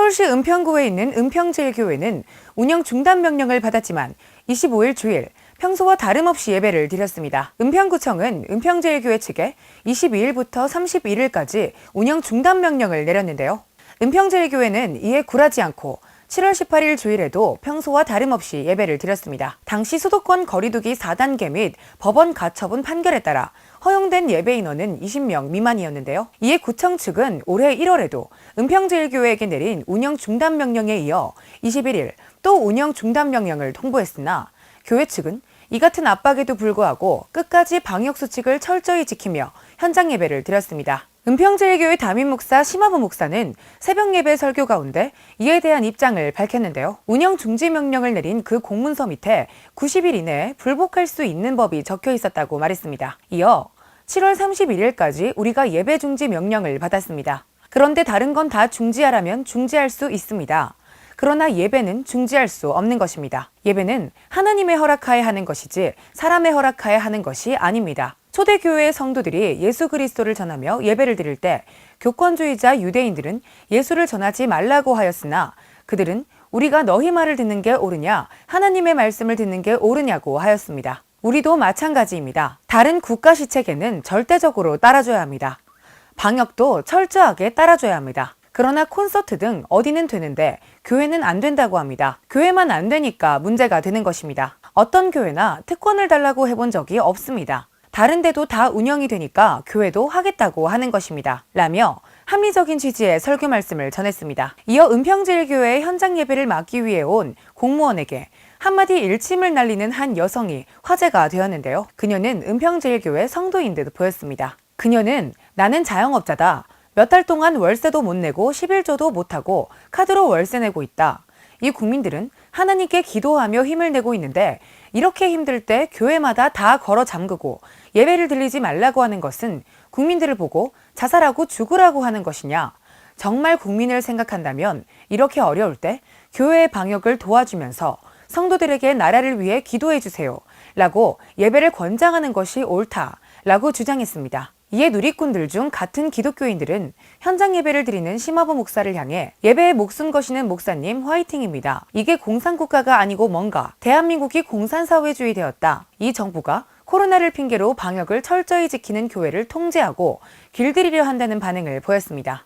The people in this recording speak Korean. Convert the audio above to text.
서울시 은평구에 있는 은평제일교회는 운영 중단 명령을 받았지만 25일 주일 평소와 다름없이 예배를 드렸습니다. 은평구청은 은평제일교회 측에 22일부터 31일까지 운영 중단 명령을 내렸는데요. 은평제일교회는 이에 굴하지 않고 7월 18일 주일에도 평소와 다름없이 예배를 드렸습니다. 당시 수도권 거리두기 4단계 및 법원 가처분 판결에 따라 허용된 예배 인원은 20명 미만이었는데요. 이에 구청 측은 올해 1월에도 은평제일교회에게 내린 운영 중단 명령에 이어 21일 또 운영 중단 명령을 통보했으나 교회 측은 이 같은 압박에도 불구하고 끝까지 방역수칙을 철저히 지키며 현장 예배를 드렸습니다. 은평제일교회 담임 목사 심화부 목사는 새벽 예배 설교 가운데 이에 대한 입장을 밝혔는데요. 운영 중지 명령을 내린 그 공문서 밑에 90일 이내에 불복할 수 있는 법이 적혀 있었다고 말했습니다. 이어 7월 31일까지 우리가 예배 중지 명령을 받았습니다. 그런데 다른 건 다 중지하라면 중지할 수 있습니다. 그러나 예배는 중지할 수 없는 것입니다. 예배는 하나님의 허락하에 하는 것이지 사람의 허락하에 하는 것이 아닙니다. 초대교회의 성도들이 예수 그리스도를 전하며 예배를 드릴 때 교권주의자 유대인들은 예수를 전하지 말라고 하였으나 그들은 우리가 너희 말을 듣는 게 옳으냐 하나님의 말씀을 듣는 게 옳으냐고 하였습니다. 우리도 마찬가지입니다. 다른 국가 시책에는 절대적으로 따라줘야 합니다. 방역도 철저하게 따라줘야 합니다. 그러나 콘서트 등 어디는 되는데 교회는 안 된다고 합니다. 교회만 안 되니까 문제가 되는 것입니다. 어떤 교회나 특권을 달라고 해본 적이 없습니다. 다른 데도 다 운영이 되니까 교회도 하겠다고 하는 것입니다. 라며 합리적인 취지의 설교 말씀을 전했습니다. 이어 은평제일교회의 현장 예배를 막기 위해 온 공무원에게 한마디 일침을 날리는 한 여성이 화제가 되었는데요. 그녀는 은평제일교회 성도인 듯 보였습니다. 그녀는 나는 자영업자다. 몇 달 동안 월세도 못 내고 11조도 못하고 카드로 월세 내고 있다. 이 국민들은 하나님께 기도하며 힘을 내고 있는데 이렇게 힘들 때 교회마다 다 걸어 잠그고 예배를 드리지 말라고 하는 것은 국민들을 보고 자살하고 죽으라고 하는 것이냐? 정말 국민을 생각한다면 이렇게 어려울 때 교회의 방역을 도와주면서 성도들에게 나라를 위해 기도해 주세요. 라고 예배를 권장하는 것이 옳다. 라고 주장했습니다. 이에 누리꾼들 중 같은 기독교인들은 현장 예배를 드리는 심화부 목사를 향해 예배에 목숨 거시는 목사님 화이팅입니다. 이게 공산국가가 아니고 뭔가 대한민국이 공산사회주의 되었다. 이 정부가 코로나를 핑계로 방역을 철저히 지키는 교회를 통제하고 길들이려 한다는 반응을 보였습니다.